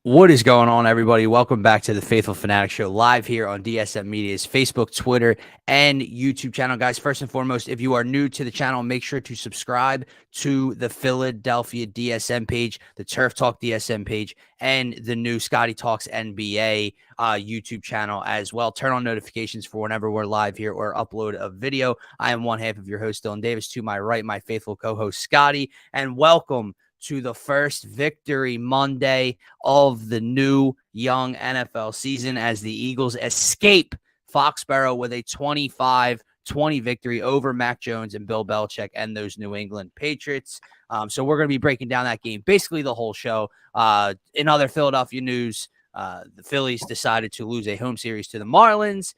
What is going on, everybody? Welcome back to the Phaithful Phanatics Show, live here on DSM-Media's Facebook, Twitter, and YouTube channel. Guys, first and foremost, if you are new to the channel, make sure to subscribe to the Philadelphia DSM page, the Turf Talk DSM page, and the new Scotty Talks NBA YouTube channel as well. Turn on notifications for whenever we're live here or upload a video. I am one half of your host, Dylan Davis. To my right, my faithful co-host, Scotty, and welcome to the first victory Monday of the new young NFL season as the Eagles escape Foxborough with a 25-20 victory over Mac Jones and Bill Belichick and those New England Patriots. So we're going to be breaking down that game, basically the whole show. In other Philadelphia news, the Phillies decided to lose a home series to the Marlins.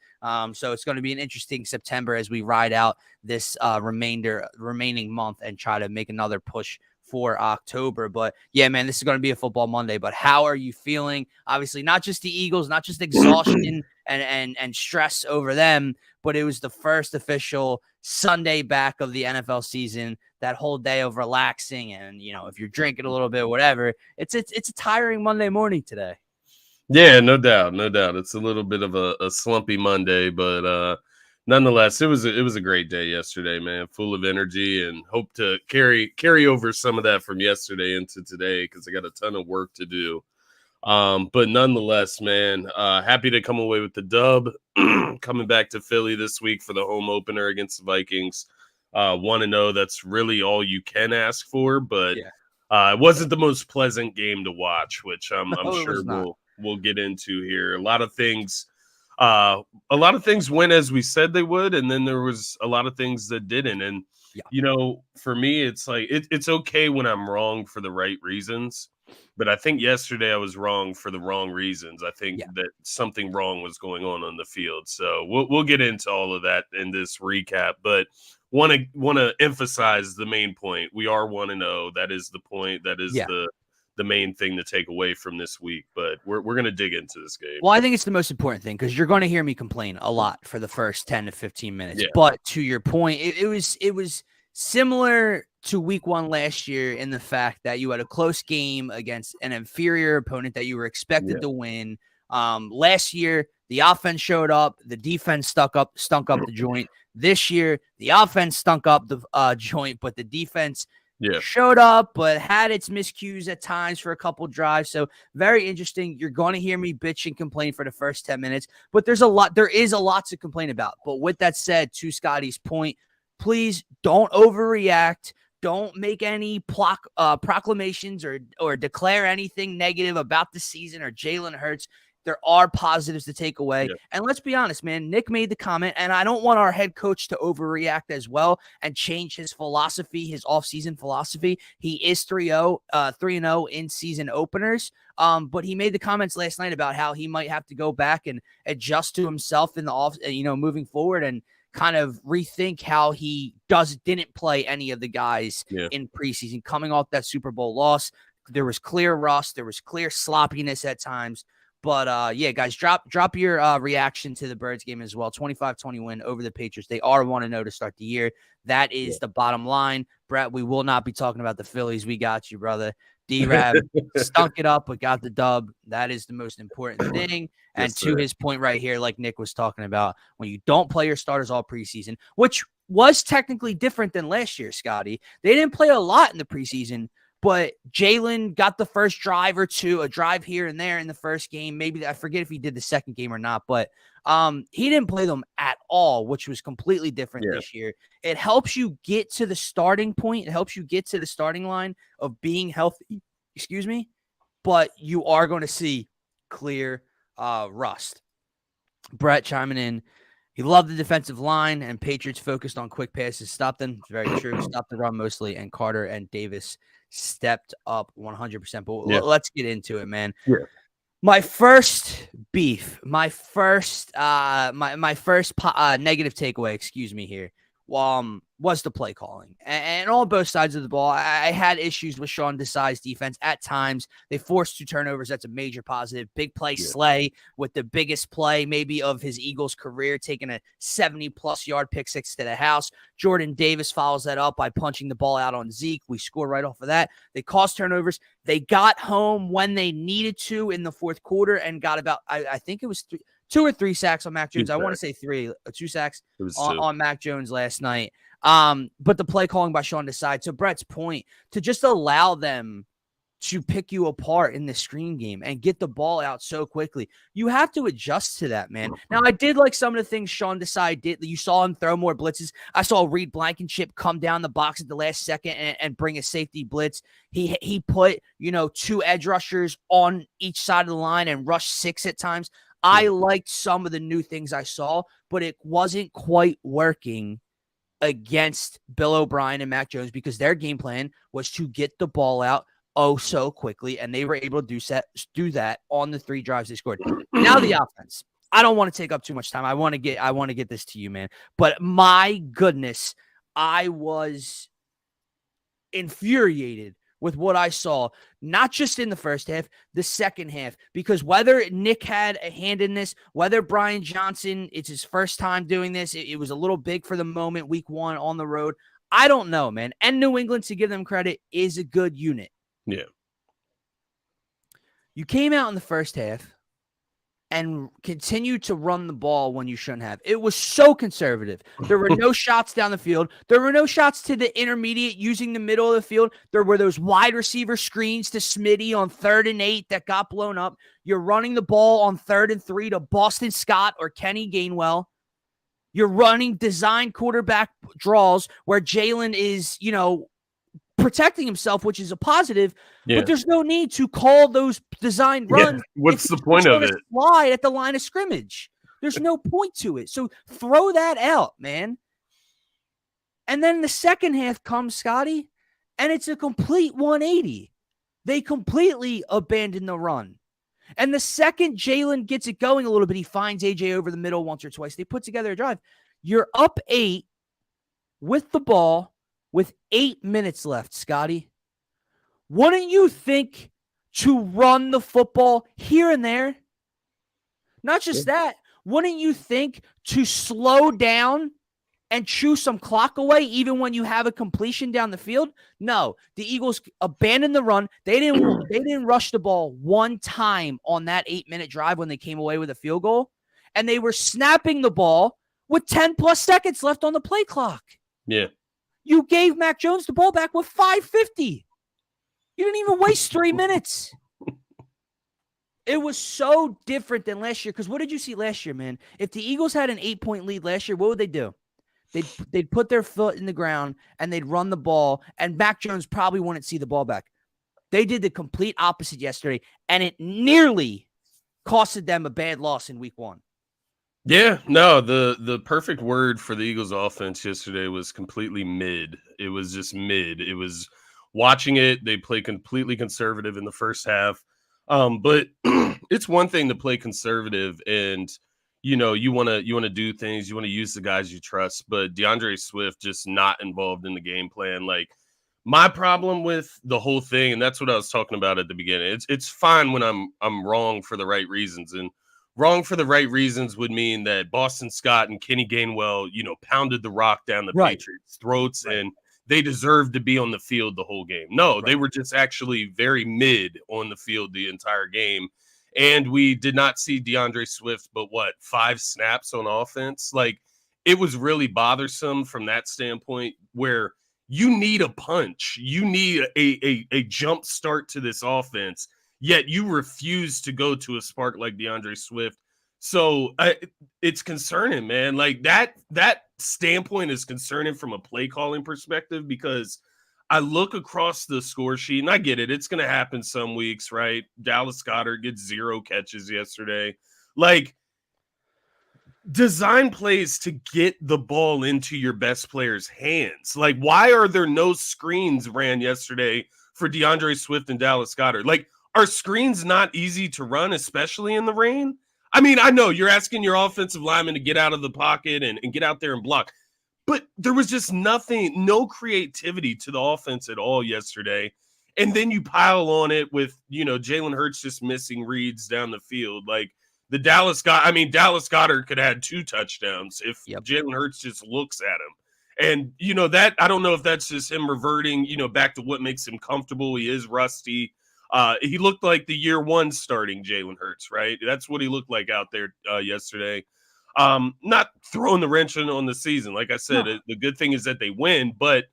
So it's going to be an interesting September as we ride out this remaining month and try to make another push for October. But yeah, man, this is going to be a football Monday. But how are you feeling? Obviously, not just the Eagles, not just exhaustion and stress over them, but it was the first official Sunday back of the NFL season. That whole day of relaxing, and if you're drinking a little bit, whatever, it's a tiring Monday morning today. Yeah, no doubt. It's a little bit of a slumpy Monday, but nonetheless, it was a great day yesterday, man. Full of energy, and hope to carry over some of that from yesterday into today because I got a ton of work to do. But nonetheless, man, happy to come away with the dub. Coming back to Philly this week for the home opener against the Vikings. 1-0. That's really all you can ask for, but it wasn't the most pleasant game to watch, which I'm sure we'll get into here. A lot of things went as we said they would, and then there was a lot of things that didn't. And for me, it's like it's okay when I'm wrong for the right reasons, but I think yesterday I was wrong for the wrong reasons. I think that something wrong was going on the field. So we'll get into all of that in this recap, but want to emphasize the main point. We are 1-0. That is the point. That is the main thing to take away from this week, but we're going to dig into this game. Well, I think it's the most important thing because you're going to hear me complain a lot for the first 10 to 15 minutes. Yeah. But to your point, it was similar to week one last year in the fact that you had a close game against an inferior opponent that you were expected to win. Last year, the offense showed up, the defense stunk up the joint. This year, the offense stunk up the joint, but the defense showed up, but had its miscues at times for a couple drives. So very interesting. You're going to hear me bitch and complain for the first 10 minutes, but there is a lot to complain about. But with that said, to Scotty's point, please don't overreact. Don't make any proclamations or declare anything negative about the season or Jalen Hurts. There are positives to take away. Yeah. And let's be honest, man, Nick made the comment, and I don't want our head coach to overreact as well and change his philosophy, his offseason philosophy. He is 3-0 in season openers. But he made the comments last night about how he might have to go back and adjust to himself in the moving forward and kind of rethink how he didn't play any of the guys in preseason coming off that Super Bowl loss. There was clear rust. There was clear sloppiness at times. But, guys, drop your reaction to the Birds game as well. 25-20 win over the Patriots. They are 1-0 to start the year. That is the bottom line. Brett, we will not be talking about the Phillies. We got you, brother. D-Rab stunk it up but got the dub. That is the most important thing. And to his point right here, like Nick was talking about, when you don't play your starters all preseason, which was technically different than last year, Scotty. They didn't play a lot in the preseason. But Jalen got the first drive or two, a drive here and there in the first game. Maybe I forget if he did the second game or not, but he didn't play them at all, which was completely different this year. It helps you get to the starting point. It helps you get to the starting line of being healthy. But you are going to see clear rust. Brett chiming in. He loved the defensive line, and Patriots focused on quick passes. Stopped them. Very true. Stopped the run mostly, and Carter and Davis stepped up 100%. But let's get into it, man. Yeah. My first beef, my first negative takeaway, here. was the play calling. And on both sides of the ball, I had issues with Sean Desai's defense. At times, they forced 2 turnovers. That's a major positive. Big play Slay with the biggest play maybe of his Eagles career, taking a 70-plus yard pick six to the house. Jordan Davis follows that up by punching the ball out on Zeke. We score right off of that. They caused turnovers. They got home when they needed to in the fourth quarter and got about, I think it was 2 or 3 sacks on Mac Jones. I want to say 3, 2 sacks on Mac Jones last night. But the play calling by Sean Desai, to Brett's point, to just allow them to pick you apart in the screen game and get the ball out so quickly, you have to adjust to that, man. Now, I did like some of the things Sean Desai did. You saw him throw more blitzes. I saw Reed Blankenship come down the box at the last second and bring a safety blitz. He put, 2 edge rushers on each side of the line and rushed 6 at times. I liked some of the new things I saw, but it wasn't quite working against Bill O'Brien and Mac Jones because their game plan was to get the ball out so quickly, and they were able to do that on the 3 drives they scored. Now the offense. I don't want to take up too much time. I want to get this to you, man. But my goodness, I was infuriated with what I saw, not just in the first half, the second half, because whether Nick had a hand in this, whether Brian Johnson, it's his first time doing this, it was a little big for the moment, week 1 on the road. I don't know, man. And New England, to give them credit, is a good unit. Yeah. You came out in the first half and continued to run the ball when you shouldn't have. It was so conservative. There were no shots down the field. There were no shots to the intermediate using the middle of the field. There were those wide receiver screens to Smitty on 3rd and 8 that got blown up. You're running the ball on 3rd and 3 to Boston Scott or Kenny Gainwell. You're running design quarterback draws where Jalen is, protecting himself, which is a positive, but there's no need to call those design runs. What's the point of it? Slide at the line of scrimmage. There's no point to it. So throw that out, man. And then the second half comes, Scotty, and it's a complete 180. They completely abandon the run. And the second Jalen gets it going a little bit, he finds AJ over the middle once or twice. They put together a drive. You're up 8 with the ball with 8 minutes left, Scotty. Wouldn't you think to run the football here and there? Not just that. Wouldn't you think to slow down and chew some clock away even when you have a completion down the field? No, the Eagles abandoned the run. They didn't rush the ball one time on that 8-minute drive when they came away with a field goal, and they were snapping the ball with 10 plus seconds left on the play clock. Yeah. You gave Mac Jones the ball back with 5:50. You didn't even waste 3 minutes. It was so different than last year, because what did you see last year, man? If the Eagles had an 8-point lead last year, what would they do? They'd put their foot in the ground and they'd run the ball, and Mac Jones probably wouldn't see the ball back. They did the complete opposite yesterday, and it nearly costed them a bad loss in week 1. Yeah, no, the perfect word for the Eagles offense yesterday was completely mid. It was just mid. It was watching it. They play completely conservative in the first half. But it's one thing to play conservative and, you want to do things. You want to use the guys you trust. But DeAndre Swift just not involved in the game plan. Like, my problem with the whole thing, and that's what I was talking about at the beginning. It's fine when I'm wrong for the right reasons, and wrong for the right reasons would mean that Boston Scott and Kenny Gainwell, pounded the rock down the Patriots' throats, and they deserved to be on the field the whole game. No, they were just actually very mid on the field the entire game. And we did not see DeAndre Swift, but 5 snaps on offense? Like, it was really bothersome from that standpoint, where you need a punch. You need a jump start to this offense. Yet you refuse to go to a spark like DeAndre Swift. So it's concerning, man. Like, that standpoint is concerning from a play calling perspective, because I look across the score sheet, and I get it. It's going to happen some weeks, right? Dallas Goedert gets 0 catches yesterday. Like, design plays to get the ball into your best player's hands. Like, why are there no screens ran yesterday for DeAndre Swift and Dallas Goedert? Like, are screens not easy to run, especially in the rain? I mean, I know you're asking your offensive lineman to get out of the pocket and get out there and block. But there was just no creativity to the offense at all yesterday. And then you pile on it with, Jalen Hurts just missing reads down the field. Like Dallas Goddard could have had 2 touchdowns if Jalen Hurts just looks at him. And, that I don't know if that's just him reverting, back to what makes him comfortable. He is rusty. He looked like the year 1 starting Jalen Hurts, right? That's what he looked like out there yesterday. Not throwing the wrench on the season. Like I said, the good thing is that they win, but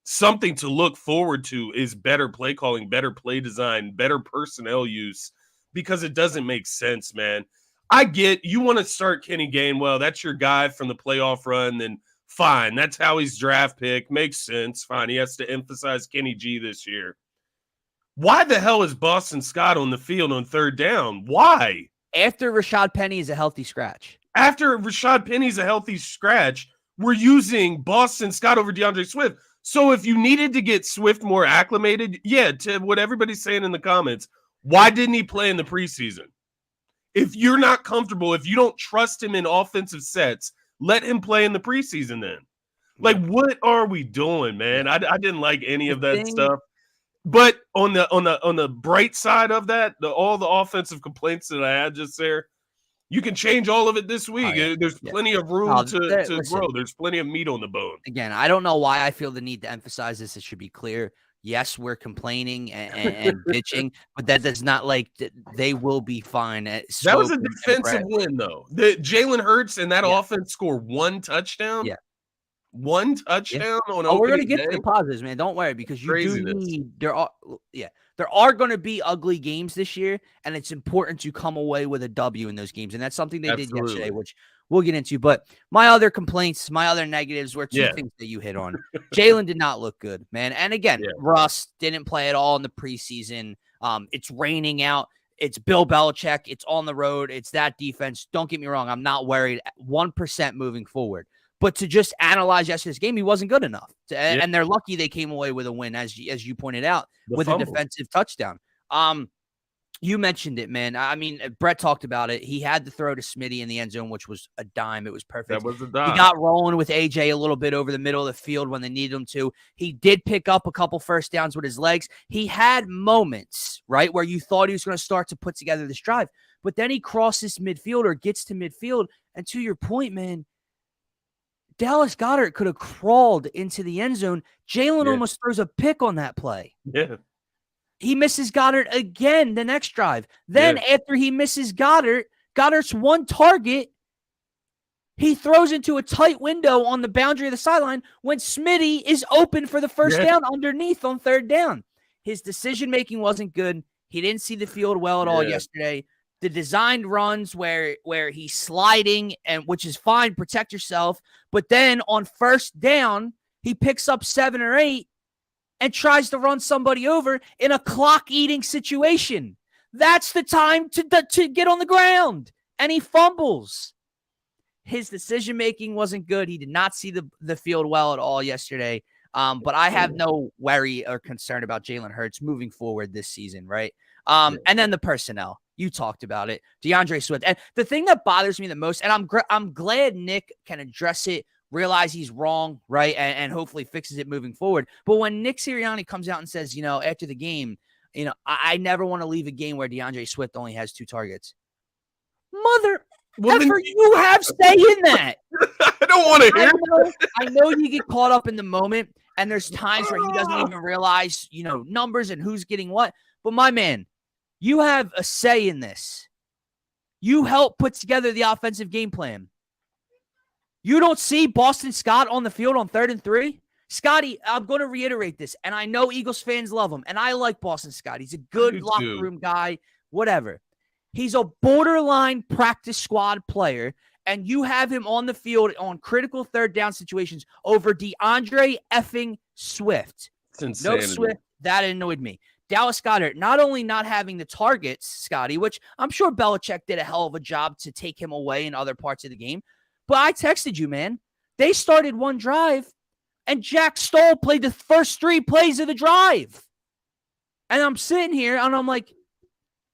something to look forward to is better play calling, better play design, better personnel use, because it doesn't make sense, man. I get you want to start Kenny Gainwell. That's your guy from the playoff run. Then fine. That's how he's draft pick. Makes sense. Fine. He has to emphasize Kenny G this year. Why the hell is Boston Scott on the field on 3rd down? Why? After Rashad Penny is a healthy scratch. After Rashad Penny's a healthy scratch, we're using Boston Scott over DeAndre Swift. So if you needed to get Swift more acclimated, to what everybody's saying in the comments, why didn't he play in the preseason? If you're not comfortable, if you don't trust him in offensive sets, let him play in the preseason then. Like, what are we doing, man? I didn't like any of that stuff. But on the bright side of that, all the offensive complaints that I had just there, you can change all of it this week. There's plenty of room to grow. There's plenty of meat on the bone. Again, I don't know why I feel the need to emphasize this. It should be clear. Yes, we're complaining and bitching, but that does not they will be fine. That was a defensive win, though. The Jalen Hurts and that offense score 1 touchdown. Yeah. 1 touchdown on we're going to get to the positives, man. Don't worry, because you do need there are going to be ugly games this year, and it's important to come away with a W in those games, and that's something they did yesterday, which we'll get into. But my other complaints, my other negatives were 2 things that you hit on. Jalen did not look good, man. And again, Russ didn't play at all in the preseason. It's raining out. It's Bill Belichick. It's on the road. It's that defense. Don't get me wrong. I'm not worried 1% moving forward. But to just analyze yesterday's game, he wasn't good enough. And they're lucky they came away with a win, as you pointed out, with a defensive touchdown. You mentioned it, man. I mean, Brett talked about it. He had to throw to Smitty in the end zone, which was a dime. It was perfect. That was a dime. He got rolling with AJ a little bit over the middle of the field when they needed him to. He did pick up a couple first downs with his legs. He had moments, right, where you thought he was going to start to put together this drive. But then he crosses midfield or gets to midfield. And to your point, man, Dallas Goedert could have crawled into the end zone. Jalen almost throws a pick on that play. Yeah. He misses Goddard again the next drive. Then after he misses Goddard's 1 target, he throws into a tight window on the boundary of the sideline when Smitty is open for the first down underneath on 3rd down. His decision-making wasn't good. He didn't see the field well at all yesterday. The designed runs where he's sliding, and which is fine, protect yourself. But then on 1st down, he picks up 7 or 8 and tries to run somebody over in a clock-eating situation. That's the time to get on the ground, and he fumbles. His decision-making wasn't good. He did not see the field well at all yesterday. But I have no worry or concern about Jalen Hurts moving forward this season, right? And then the personnel. You talked about it. DeAndre Swift. And the thing that bothers me the most, and I'm glad Nick can address it, realize he's wrong, right, and hopefully fixes it moving forward. But when Nick Sirianni comes out and says, after the game, I never want to leave a game where DeAndre Swift only has 2 targets. You have say in that. I don't want to hear. I know you get caught up in the moment, and there's times where he doesn't even realize, numbers and who's getting what. But my man, you have a say in this. You help put together the offensive game plan. You don't see Boston Scott on the field on 3rd and 3? Scotty, I'm going to reiterate this, and I know Eagles fans love him, and I like Boston Scott. He's a good locker room guy, whatever. He's a borderline practice squad player, and you have him on the field on critical 3rd down situations over DeAndre effing Swift. It's insanity. No Swift, that annoyed me. Dallas Goedert, not only not having the targets, Scotty, which I'm sure Belichick did a hell of a job to take him away in other parts of the game, but I texted you, man. They started 1 drive, and Jack Stoll played the first 3 plays of the drive. And I'm sitting here, and I'm like,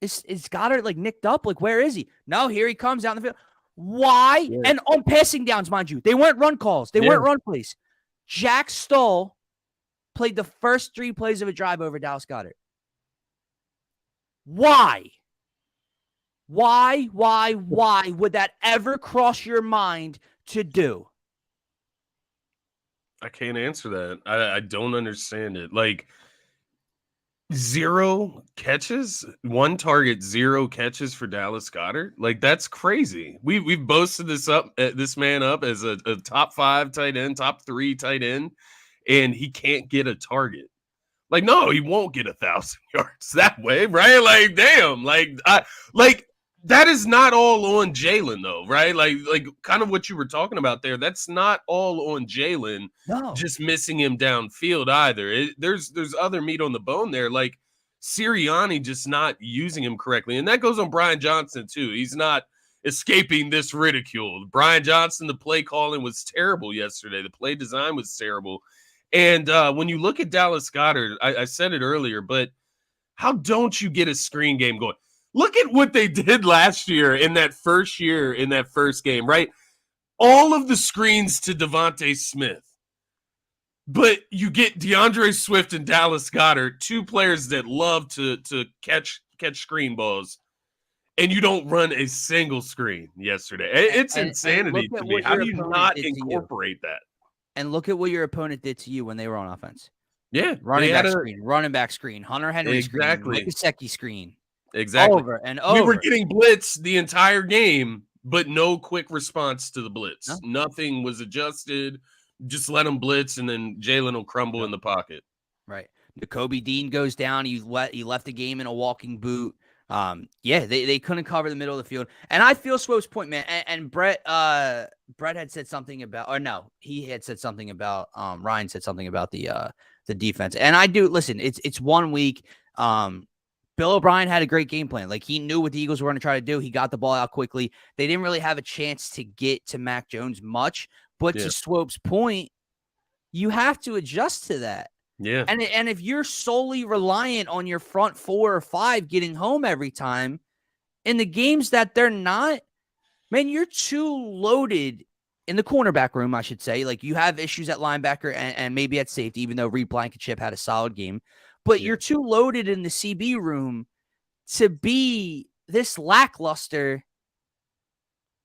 is Goddard, nicked up? Where is he? No, here he comes down the field. Why? Yeah. And on passing downs, mind you, they weren't run calls. They weren't run plays. Jack Stoll played the first 3 plays of a drive over Dallas Goedert. Why? Why would that ever cross your mind to do? I can't answer that. I don't understand it. Like, 0 catches, 1 target, 0 catches for Dallas Goedert. Like, that's crazy. We've boasted this man up as a top 5 tight end, top 3 tight end, and he can't get a target. Like, no, he won't get 1,000 yards that way, right? Like, damn, like that is not all on Jalen, though, right? Like kind of what you were talking about there. That's not all on Jalen. No. Just missing him downfield either. There's other meat on the bone there. Like Sirianni just not using him correctly, and that goes on Brian Johnson too. He's not escaping this ridicule. Brian Johnson, the play calling was terrible yesterday. The play design was terrible. And when you look at Dallas Goedert, I said it earlier, but how don't you get a screen game going? Look at what they did last year in that first game, right? All of the screens to Devontae Smith. But you get DeAndre Swift and Dallas Goedert, 2 players that love to catch screen balls, and you don't run a single screen yesterday. It's insanity to me. How do you not incorporate that? And look at what your opponent did to you when they were on offense. Yeah. Running back screen, Hunter Henry screen, Mike Gesicki screen. Exactly. Over and over. We were getting blitz the entire game, but no quick response to the blitz. No. Nothing was adjusted. Just let them blitz, and then Jalen will crumble in the pocket. Right. Nakobe Dean goes down. He left the game in a walking boot. They couldn't cover the middle of the field. And I feel Swope's point, man. And Brett had said something about, or no, he had said something about, Ryan said something about the defense. And I do, listen, it's 1 week. Bill O'Brien had a great game plan. Like, he knew what the Eagles were going to try to do. He got the ball out quickly. They didn't really have a chance to get to Mac Jones much. But to Swope's point, you have to adjust to that. Yeah. And if you're solely reliant on your front 4 or 5 getting home every time, in the games that they're not, man, you're too loaded in the cornerback room, I should say. Like, you have issues at linebacker and maybe at safety, even though Reed Blankenship had a solid game. But you're too loaded in the CB room to be this lackluster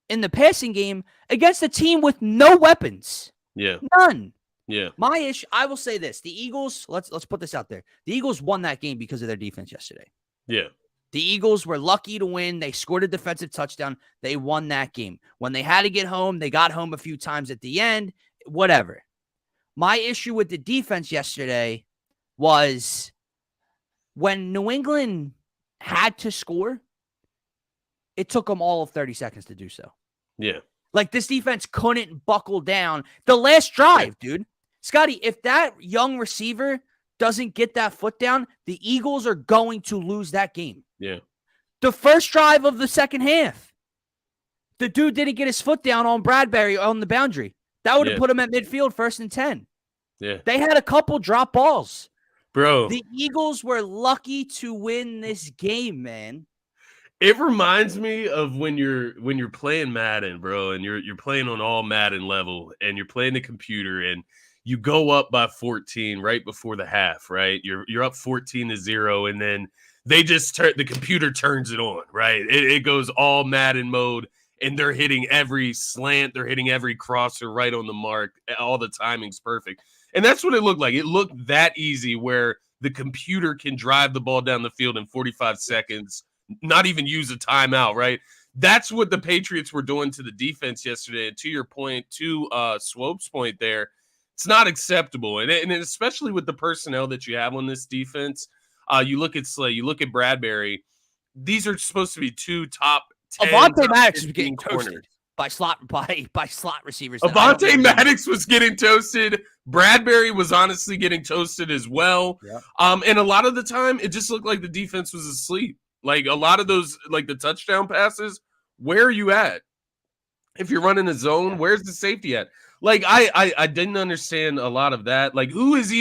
in the passing game against a team with no weapons. Yeah. None. Yeah. My issue, I will say this. The Eagles, let's put this out there. The Eagles won that game because of their defense yesterday. Yeah. The Eagles were lucky to win. They scored a defensive touchdown. They won that game. When they had to get home, they got home a few times at the end, whatever. My issue with the defense yesterday was when New England had to score, it took them all of 30 seconds to do so. Yeah. Like, this defense couldn't buckle down. The last drive, dude. Scotty, if that young receiver doesn't get that foot down, the Eagles are going to lose that game. Yeah. The first drive of the second half, the dude didn't get his foot down on Bradbury on the boundary. That would have put him at midfield 1st and 10. Yeah. They had a couple drop balls. Bro. The Eagles were lucky to win this game, man. It reminds me of when you're playing Madden, bro, and you're playing on all Madden level, and you're playing the computer, and you go up by 14 right before the half, right? You're up 14-0, and then they just the computer turns it on, right? It goes all Madden mode, and they're hitting every slant, they're hitting every crosser right on the mark. All the timing's perfect. And that's what it looked like. It looked that easy where the computer can drive the ball down the field in 45 seconds, not even use a timeout, right? That's what the Patriots were doing to the defense yesterday. And to your point, to Swope's point there, it's not acceptable. And especially with the personnel that you have on this defense, you look at Slay, you look at Bradbury, these are supposed to be 2 top 10. Avonte Maddox is getting toasted by slot receivers. Avonte Maddox was getting toasted. Bradbury was honestly getting toasted as well. Yeah. And a lot of the time, it just looked like the defense was asleep. Like, a lot of those, like the touchdown passes, where are you at? If you're running a zone, where's the safety at? Like, I didn't understand a lot of that. Like, who is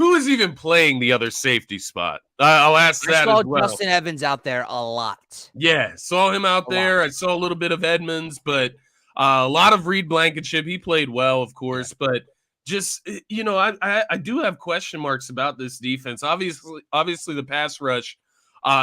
Who is even playing the other safety spot? I'll ask that as well. Justin Evans out there a lot. Yeah, saw him out there. I saw a little bit of Edmonds, but a lot of Reed Blankenship. He played well, of course, but just I do have question marks about this defense. Obviously, the pass rush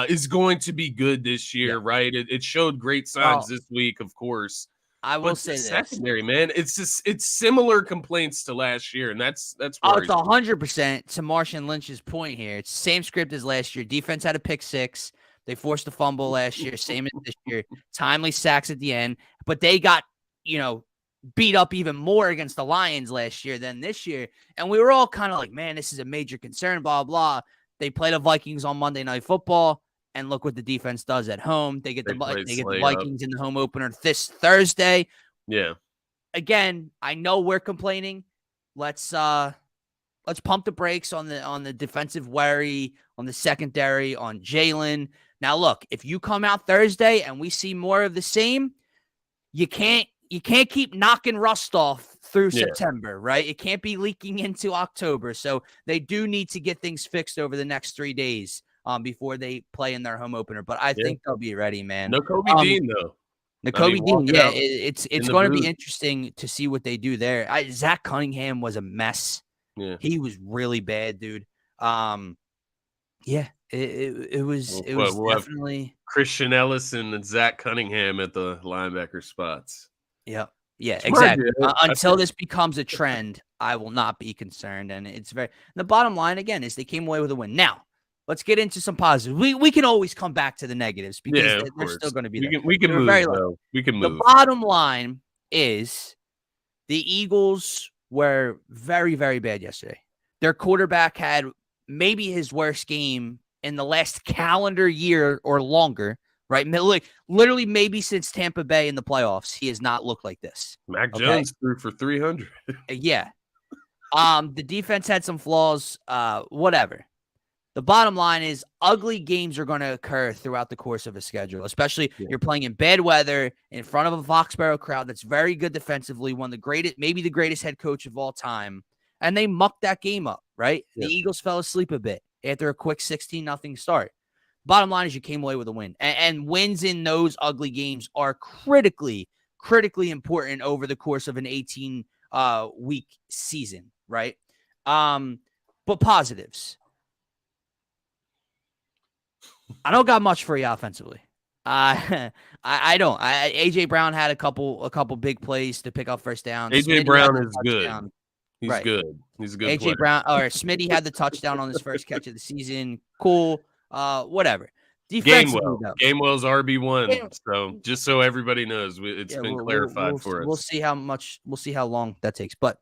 is going to be good this year, right? It showed great signs this week, of course. I will say this secondary, man, it's similar complaints to last year, and that's it's 100% to Marshawn Lynch's point here. It's the same script as last year. Defense had a pick six. They forced a fumble last year, same as this year. Timely sacks at the end, but they got beat up even more against the Lions last year than this year, and we were all kind of like, man, this is a major concern. Blah blah. They play the Vikings on Monday Night Football. And look what the defense does at home. They get the Vikings in the home opener this Thursday. Yeah. Again, I know we're complaining. Let's pump the brakes on the defensive worry, on the secondary, on Jalen. Now, look, if you come out Thursday and we see more of the same, you can't keep knocking rust off through September, right? It can't be leaking into October. So they do need to get things fixed over the next 3 days. Before they play in their home opener, but I think they'll be ready, man. No Kobe Dean though. Dean, it's going to be interesting to see what they do there. Zach Cunningham was a mess. Yeah, he was really bad, dude. It was definitely Christian Ellis and Zach Cunningham at the linebacker spots. Yeah, exactly. Until this becomes a trend, I will not be concerned. And the bottom line again is they came away with a win. Now, let's get into some positives. We can always come back to the negatives because they're still going to be there. We can move, though. We can move. The bottom line is the Eagles were very, very bad yesterday. Their quarterback had maybe his worst game in the last calendar year or longer, right? Literally maybe since Tampa Bay in the playoffs, he has not looked like this. Mac Jones threw for 300. Yeah. The defense had some flaws, whatever. The bottom line is ugly games are going to occur throughout the course of a schedule, especially you're playing in bad weather in front of a Foxborough crowd that's very good defensively, one of the greatest, maybe the greatest head coach of all time. And they mucked that game up, right? The Eagles fell asleep a bit after a quick 16-0 start. Bottom line is you came away with a win. And wins in those ugly games are critically important over the course of an 18-week season, right? But positives. I don't got much for you offensively. I don't. AJ Brown had a couple big plays to pick up first down. AJ Brown is good. He's good. He's a good player. AJ Brown or Smitty had the touchdown on his first catch of the season. Cool. Whatever. Gamewell's RB1. So just so everybody knows, it's been clarified for us. We'll see how long that takes. But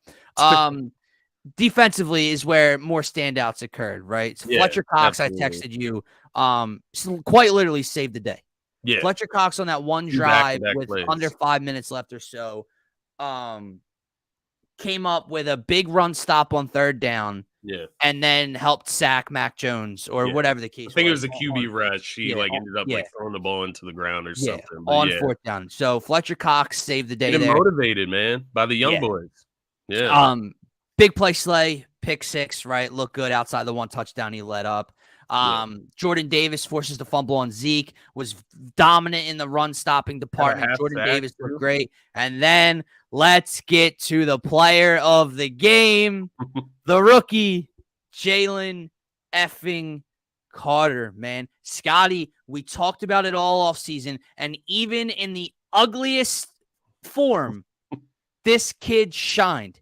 defensively is where more standouts occurred, right? So Fletcher Cox, absolutely. I texted you, quite literally saved the day. Yeah. Fletcher Cox on that one drive with under 5 minutes left or so, came up with a big run stop on third down. Yeah. And then helped sack Mac Jones or whatever the case was. I think it was a QB rush. He ended up throwing the ball into the ground or something. On fourth down. So Fletcher Cox saved the day there. Motivated, man, by the young boys. Yeah. Big play Slay, pick six, right? Look good outside the one touchdown he led up. Jordan Davis forces the fumble on Zeke, was dominant in the run stopping department. Jordan Davis looked great. And then let's get to the player of the game, the rookie, Jalen effing Carter, man. Scotty, we talked about it all offseason, and even in the ugliest form, this kid shined.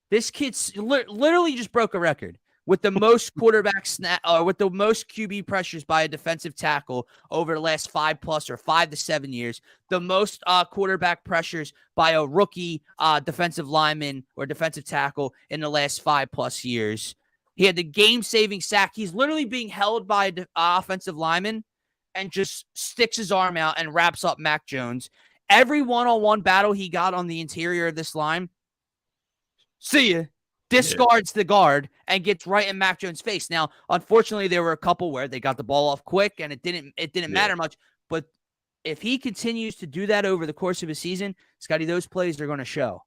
This kid literally just broke a record with the most quarterback snap or with the most QB pressures by a defensive tackle over the last 5+ or 5 to 7 years. The most quarterback pressures by a rookie defensive lineman or defensive tackle in the last 5+ years. He had the game-saving sack. He's literally being held by an offensive lineman and just sticks his arm out and wraps up Mac Jones. Every one-on-one battle he got on the interior of this line, see ya, discards the guard and gets right in Mac Jones' face. Now, unfortunately, there were a couple where they got the ball off quick and it didn't matter much. But if he continues to do that over the course of a season, Scotty, those plays are going to show.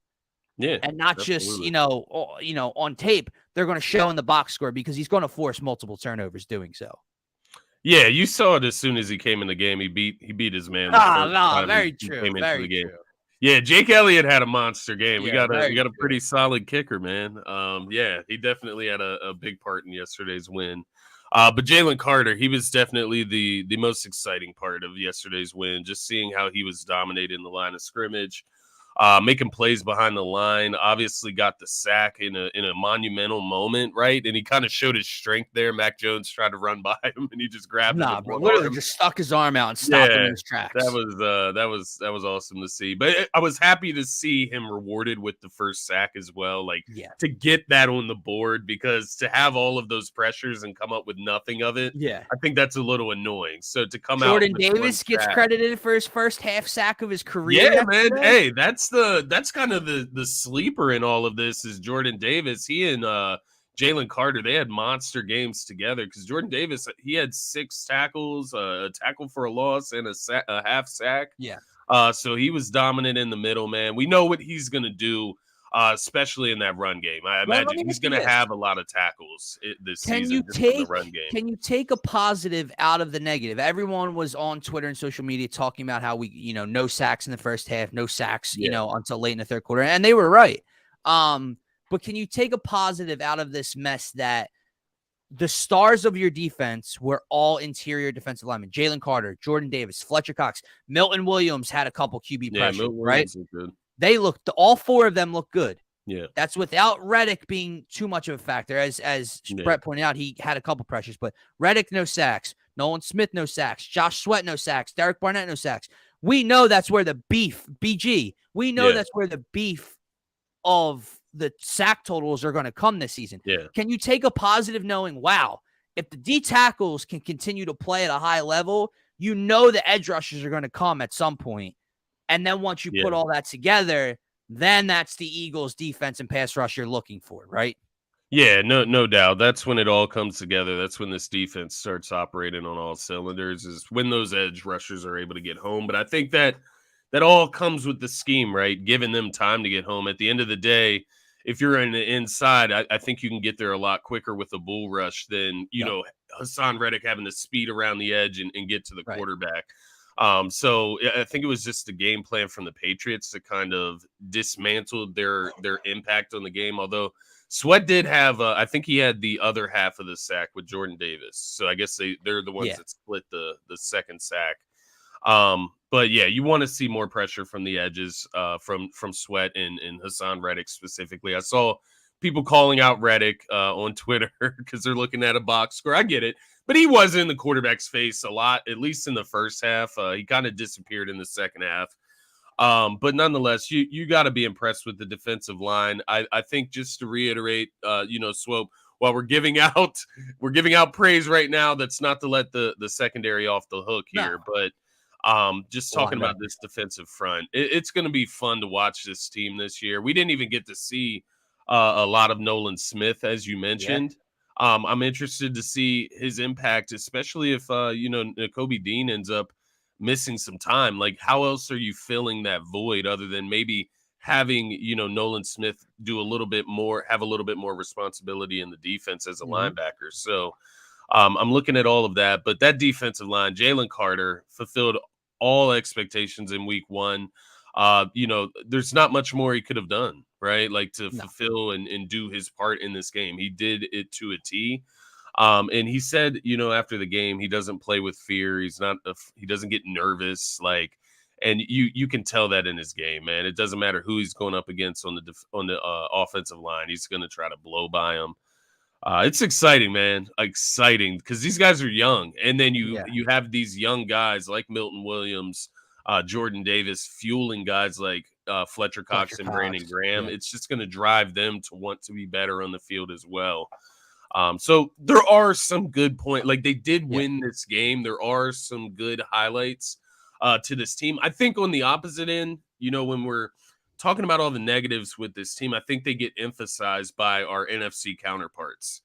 Yeah, and not just, absolutely. on tape. They're going to show in the box score because he's going to force multiple turnovers doing so. Yeah, you saw it as soon as he came in the game. He beat his man the first time Very he true. came into the Very game. true. Yeah, Jake Elliott had a monster game. We Yeah, got very a true. pretty solid kicker, man. Yeah, he definitely had a big part in yesterday's win. But Jalen Carter, he was definitely the most exciting part of yesterday's win. Just seeing how he was dominating the line of scrimmage, making plays behind the line. Obviously, got the sack in a monumental moment, right? And he kind of showed his strength there. Mac Jones tried to run by him, and he just grabbed him with Bro, one literally arm. just stuck his arm out and stopped him Yeah, in his tracks. that was awesome to see. But I was happy to see him rewarded with the first sack as well. Like to get that on the board, because to have all of those pressures and come up with nothing of it, I think that's a little annoying. So to come out Jordan with Davis gets credited for his first half sack of his career. Yeah, man. Hey, that's kind of the sleeper in all of this is Jordan Davis. He and Jalen Carter, they had monster games together because Jordan Davis, he had 6 tackles, a tackle for a loss, and a half sack. Yeah. So he was dominant in the middle, man. We know what he's going to do, especially in that run game. I imagine he's going to have a lot of tackles this season just in the run game. Can you take a positive out of the negative? Everyone was on Twitter and social media talking about how we, no sacks in the first half, no sacks, until late in the third quarter. And they were right. But can you take a positive out of this mess that the stars of your defense were all interior defensive linemen? Jalen Carter, Jordan Davis, Fletcher Cox, Milton Williams had a couple QB pressures, right? Good. All 4 of them look good. Yeah. That's without Reddick being too much of a factor. As Brett pointed out, he had a couple pressures, but Reddick, no sacks. Nolan Smith, no sacks. Josh Sweat, no sacks. Derek Barnett, no sacks. We know that's where the beef, BG, that's where the beef of the sack totals are going to come this season. Yeah. Can you take a positive knowing, wow, if the D tackles can continue to play at a high level, the edge rushers are going to come at some point. And then once you put all that together, then that's the Eagles defense and pass rush you're looking for, right? Yeah, no doubt. That's when it all comes together. That's when this defense starts operating on all cylinders, is when those edge rushers are able to get home. But I think that all comes with the scheme, right? Giving them time to get home. At the end of the day, if you're in the inside, I think you can get there a lot quicker with a bull rush than, Hassan Reddick having to speed around the edge and get to the quarterback. So I think it was just the game plan from the Patriots to kind of dismantle their impact on the game. Although Sweat did have, I think he had the other half of the sack with Jordan Davis. So I guess they're the ones that split the second sack. But yeah, you want to see more pressure from the edges, from Sweat and Hassan Reddick specifically. I saw people calling out Reddick on Twitter because they're looking at a box score. I get it, but he was in the quarterback's face a lot, at least in the first half. He kind of disappeared in the second half. But nonetheless, you got to be impressed with the defensive line. I think, just to reiterate, Swope, while we're giving out praise right now, that's not to let the secondary off the hook here, but just talking about this defensive front, it's going to be fun to watch this team this year. We didn't even get to see a lot of Nolan Smith, as you mentioned. I'm interested to see his impact, especially if Nakobe Dean ends up missing some time. Like, how else are you filling that void other than maybe having Nolan Smith have a little bit more responsibility in the defense as a linebacker? So I'm looking at all of that, but that defensive line, Jalen Carter fulfilled all expectations in week 1. There's not much more he could have done, right? Like to fulfill and do his part in this game. He did it to a T. And he said, after the game, he doesn't play with fear. He doesn't get nervous. And you can tell that in his game, man. It doesn't matter who he's going up against on the offensive line. He's going to try to blow by him. It's exciting, man. Exciting, because these guys are young, and then you have these young guys like Milton Williams, Jordan Davis, fueling guys like Fletcher Cox and Brandon Graham. Yeah. It's just going to drive them to want to be better on the field as well. So there are some good points. Like, they did win this game. There are some good highlights to this team. I think on the opposite end, when we're talking about all the negatives with this team, I think they get emphasized by our NFC counterparts,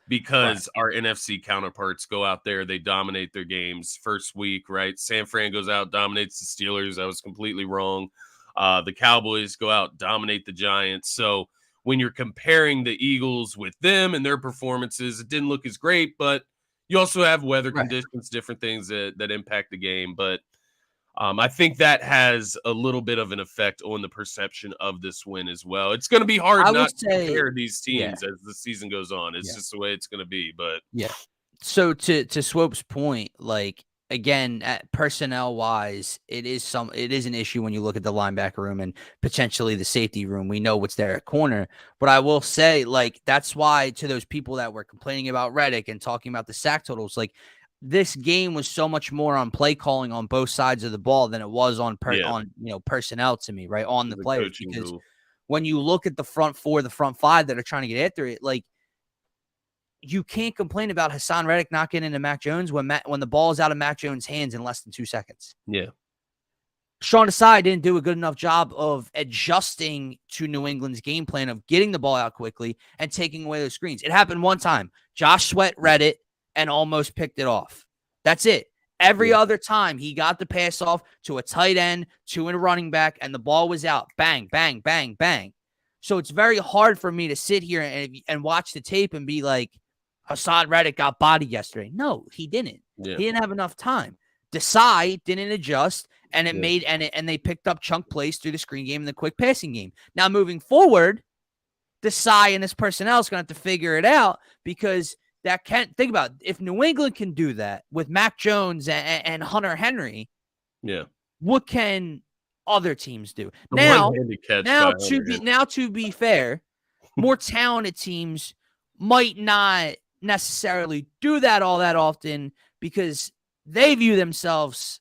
because our NFC counterparts go out there, they dominate their games first week, right? San Fran goes out, dominates the Steelers. I was completely wrong. The Cowboys go out, dominate the Giants. So when you're comparing the Eagles with them and their performances, it didn't look as great, but you also have weather conditions, different things that impact the game. But I think that has a little bit of an effect on the perception of this win as well. It's going to be hard not to compare these teams as the season goes on. It's just the way it's going to be. But so to Swope's point, like again, personnel wise, it is an issue when you look at the linebacker room and potentially the safety room. We know what's there at corner, but I will say, like, that's why to those people that were complaining about Reddick and talking about the sack totals, like, this game was so much more on play calling on both sides of the ball than it was on personnel to me, right? On the players, because when you look at the front four, the front five that are trying to get after it, like, you can't complain about Hassan Reddick not getting into Mac Jones when the ball is out of Mac Jones' hands in less than 2 seconds. Yeah. Sean Desai didn't do a good enough job of adjusting to New England's game plan of getting the ball out quickly and taking away those screens. It happened one time. Josh Sweat read it and almost picked it off. That's it. Every other time he got the pass off to a tight end, to a running back, and the ball was out. Bang, bang, bang, bang. So it's very hard for me to sit here and watch the tape and be like, Hassan Reddick got bodied yesterday. No, he didn't. Yeah. He didn't have enough time. Desai didn't adjust, and and they picked up chunk plays through the screen game and the quick passing game. Now moving forward, Desai and his personnel is going to have to figure it out, because think about it, if New England can do that with Mac Jones and Hunter Henry, what can other teams do? Now to be fair, more talented teams might not necessarily do that all that often, because they view themselves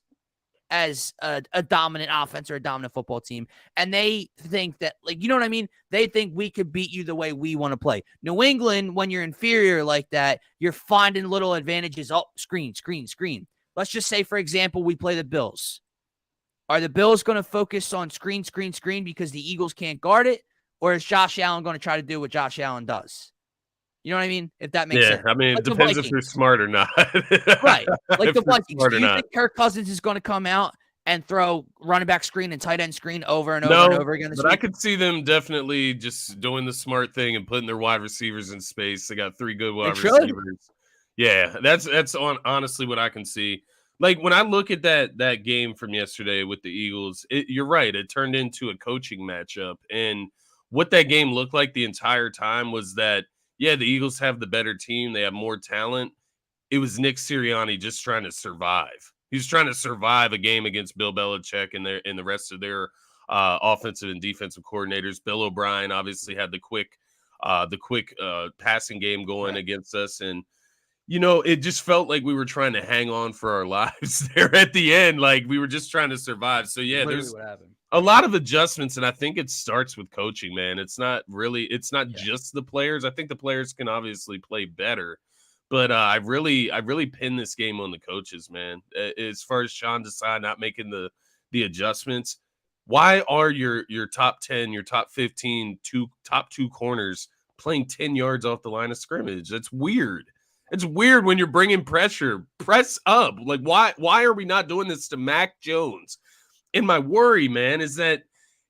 as a dominant offense or a dominant football team, and they think that, like, you know what I mean? They think we could beat you the way we want to play. New England, when you're inferior like that, you're finding little advantages. Oh, screen. Let's just say, for example, we play the Bills. Are the Bills going to focus on screen because the Eagles can't guard it, or is Josh Allen going to try to do what Josh Allen does? You know what I mean? If that makes sense. I mean, it depends if you're smart or not. Right. Like the Vikings. Do you think Kirk Cousins is going to come out and throw running back screen and tight end screen over and over and over again this week? I could see them definitely just doing the smart thing and putting their wide receivers in space. They got 3 good wide receivers. Yeah, that's honestly what I can see. Like, when I look at that game from yesterday with the Eagles, you're right. It turned into a coaching matchup. And what that game looked like the entire time was that, yeah, the Eagles have the better team. They have more talent. It was Nick Sirianni just trying to survive. He's trying to survive a game against Bill Belichick and the rest of their offensive and defensive coordinators. Bill O'Brien obviously had the quick passing game going against us. And, you know, it just felt like we were trying to hang on for our lives there at the end. Like, we were just trying to survive. So, yeah, there's a lot of adjustments, and I think it starts with coaching, man. It's not just the players. I think the players can obviously play better, but I really pin this game on the coaches, man. As far as Sean Desai not making the adjustments, why are your top 10, your top 15, top 2 corners playing 10 yards off the line of scrimmage? That's weird. It's weird when you're bringing pressure. Press up. Like, why are we not doing this to Mac Jones? And my worry, man, is that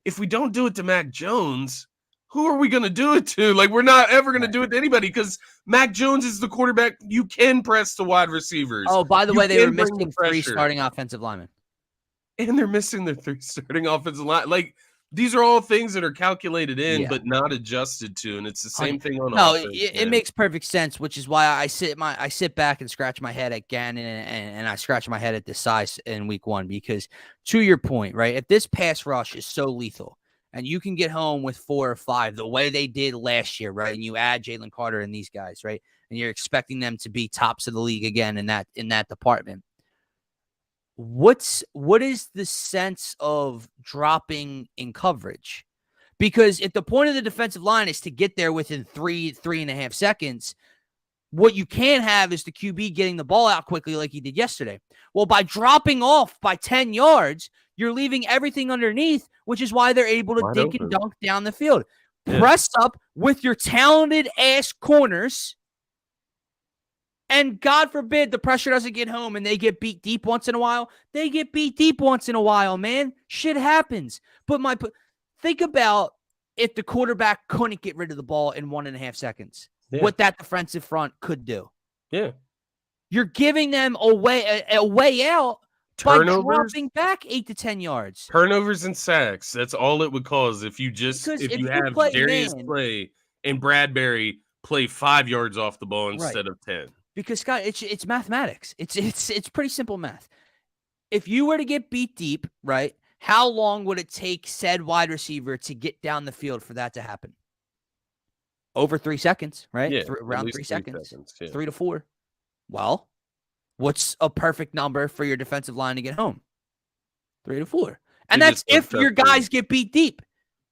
if we don't do it to Mac Jones, who are we going to do it to? Like, we're not ever going to do it to anybody, because Mac Jones is the quarterback. You can press the wide receivers. Oh, by the way, they were missing 3 starting offensive linemen. And they're missing their 3 starting offensive line. Like, these are all things that are calculated in, but not adjusted to. And it's the same thing on offense. It makes perfect sense, which is why I sit back and scratch my head at Gannon and I scratch my head at Desai in week 1, because to your point, right, if this pass rush is so lethal and you can get home with 4 or 5 the way they did last year, right, and you add Jalen Carter and these guys, right, and you're expecting them to be tops of the league again in that department, what is the sense of dropping in coverage? Because if the point of the defensive line is to get there within 3.5 seconds, what you can't have is the QB getting the ball out quickly like he did yesterday. Well, by dropping off by 10 yards, you're leaving everything underneath, which is why they're able to dink and dunk down the field. Yeah. Press up with your talented ass corners And God forbid the pressure doesn't get home and they get beat deep once in a while. They get beat deep once in a while, man. Shit happens. But think about if the quarterback couldn't get rid of the ball in 1.5 seconds, what that defensive front could do. Yeah. You're giving them a way out Turnovers, by dropping back 8 to 10 yards. Turnovers and sacks. That's all it would cause if you have Darius play and Bradbury play 5 yards off the ball instead of 10. Because Scott, it's mathematics. It's pretty simple math. If you were to get beat deep, right? How long would it take said wide receiver to get down the field for that to happen? Over 3 seconds, right? Yeah, around 3 seconds. Yeah. 3 to 4. Well, what's a perfect number for your defensive line to get home? 3 to 4. And that's if your guys get beat deep.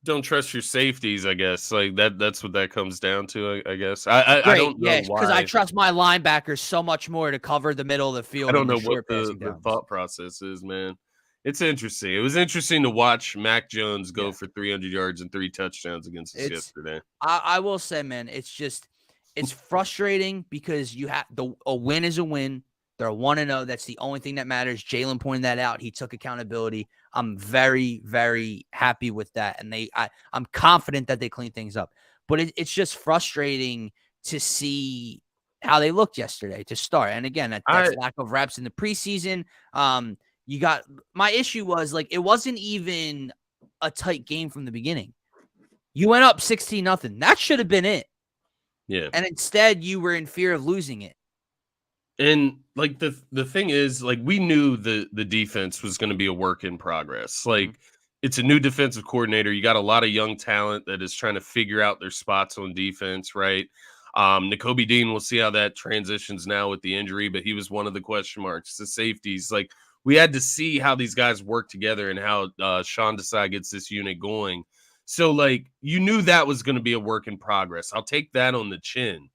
Don't trust your safeties, I guess. Like that's what that comes down to, I guess. I don't know why. Because I trust my linebackers so much more to cover the middle of the field. I don't know what the thought process is, man. It's interesting. It was interesting to watch Mac Jones go for 300 yards and 3 touchdowns against us yesterday. I will say, man, it's frustrating because you have a win is a win. They're 1-0. That's the only thing that matters. Jalen pointed that out. He took accountability. I'm very, very happy with that. And I'm confident that they clean things up. But it's just frustrating to see how they looked yesterday to start. And again, that's lack of reps in the preseason. My issue was it wasn't even a tight game from the beginning. You went up 16-0. That should have been it. Yeah. And instead you were in fear of losing it. And the thing is, we knew the defense was going to be a work in progress. It's a new defensive coordinator. You got a lot of young talent that is trying to figure out their spots on defense, right? Nakobe Dean, we'll see how that transitions now with the injury, but he was one of the question marks. The safeties, we had to see how these guys work together and how Sean Desai gets this unit going. So, you knew that was going to be a work in progress. I'll take that on the chin.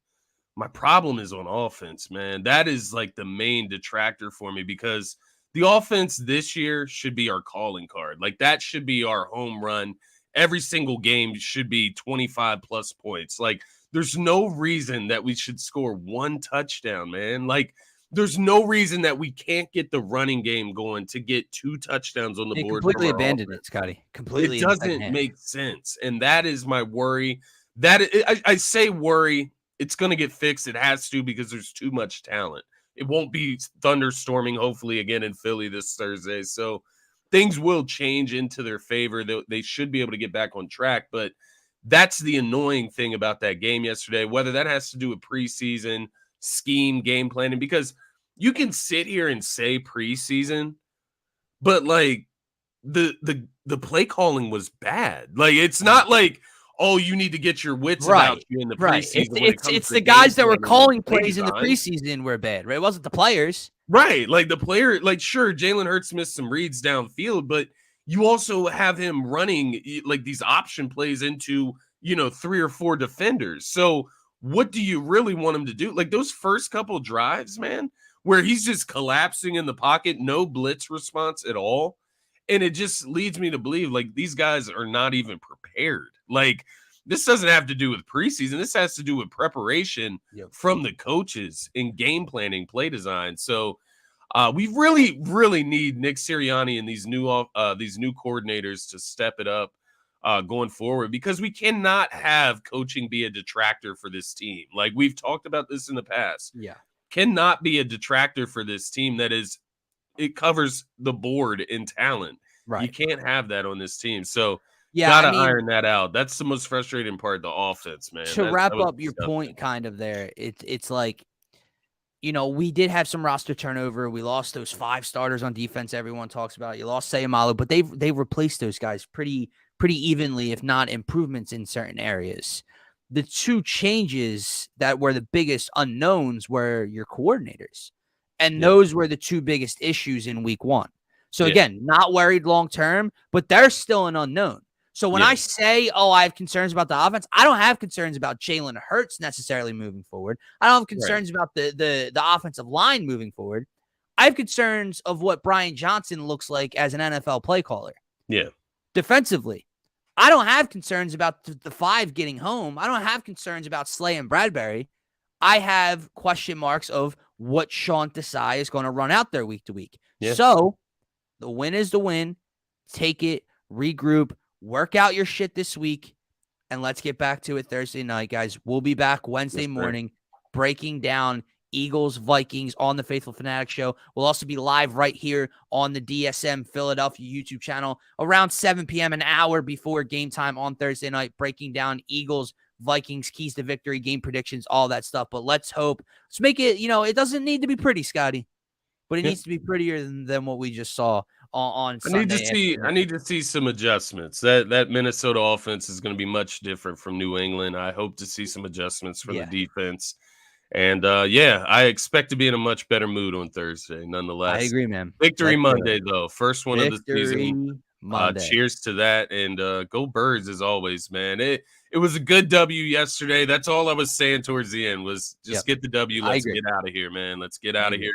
My problem is on offense, man. That is the main detractor for me because the offense this year should be our calling card. That should be our home run. Every single game should be 25 plus points. There's no reason that we should score 1 touchdown, man. There's no reason that we can't get the running game going to get 2 touchdowns on the board. Completely abandoned it, Scotty. Completely. It doesn't make sense. And that is my worry. I say worry. It's going to get fixed. It has to because there's too much talent. It won't be thunderstorming, hopefully, again in Philly this Thursday. So things will change into their favor. They should be able to get back on track. But that's the annoying thing about that game yesterday, whether that has to do with preseason, scheme, game planning, because you can sit here and say preseason, but the play calling was bad. It's not you need to get your wits about you in the preseason. It's the guys that were calling plays in the preseason were bad, right? It wasn't the players. Right. The player, sure, Jalen Hurts missed some reads downfield, but you also have him running these option plays into, 3 or 4 defenders. So what do you really want him to do? Those first couple drives, man, where he's just collapsing in the pocket, no blitz response at all. And it just leads me to believe these guys are not even prepared. This doesn't have to do with preseason. This has to do with preparation from the coaches in game planning, play design. So we really, really need Nick Sirianni and these new coordinators to step it up going forward, because we cannot have coaching be a detractor for this team. We've talked about this in the past. Yeah. Cannot be a detractor for this team it covers the board in talent. Right. You can't have that on this team. So gotta iron that out. That's the most frustrating part, the offense, man. To wrap up your point kind of there, it's we did have some roster turnover. We lost those 5 starters on defense everyone talks about. You lost Sayamalu, but they replaced those guys pretty evenly, if not improvements in certain areas. The 2 changes that were the biggest unknowns were your coordinators. And those were the 2 biggest issues in week 1. So again, not worried long-term, but they're still an unknown. So when I say, I have concerns about the offense, I don't have concerns about Jalen Hurts necessarily moving forward. I don't have concerns about the offensive line moving forward. I have concerns of what Brian Johnson looks like as an NFL play caller. Yeah. Defensively. I don't have concerns about the 5 getting home. I don't have concerns about Slay and Bradbury. I have question marks of what Sean Desai is going to run out there week to week. Yeah. So the win is the win. Take it, regroup, work out your shit this week, and let's get back to it Thursday night, guys. We'll be back Wednesday morning breaking down Eagles, Vikings on the Phaithful Phanatics show. We'll also be live right here on the DSM Philadelphia YouTube channel around 7 p.m., an hour before game time on Thursday night, breaking down Eagles, Vikings, keys to victory, game predictions, all that stuff. But let's make it, it doesn't need to be pretty, Scotty, but it needs to be prettier than what we just saw on Sunday. I need to see some adjustments. That Minnesota offense is going to be much different from New England. I hope to see some adjustments for the defense. And I expect to be in a much better mood on Thursday. Nonetheless, I agree, man. Victory Monday, though. First one of the season. Monday. Cheers to that, and go Birds as always, man. It was a good W yesterday. That's all I was saying towards the end was just get the W. Let's get out of here, man. Let's get out of here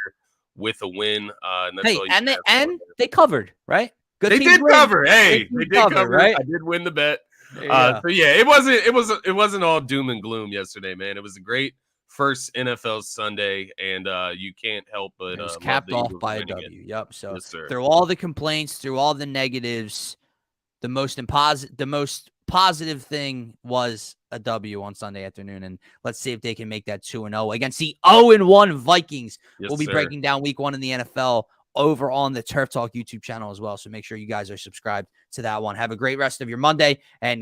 with a win. And that's all you they covered, right? Good. They did cover. Hey, they did cover. Right? I did win the bet. It wasn't all doom and gloom yesterday, man. It was a great first NFL Sunday, and you can't help but it was capped off by a W. Again. Yep. So through all the complaints, through all the negatives, the most positive thing was a W on Sunday afternoon. And let's see if they can make that 2-0 against the 0-1 Vikings. We'll be breaking down week 1 in the NFL over on the Turf Talk YouTube channel as well. So make sure you guys are subscribed to that one. Have a great rest of your Monday and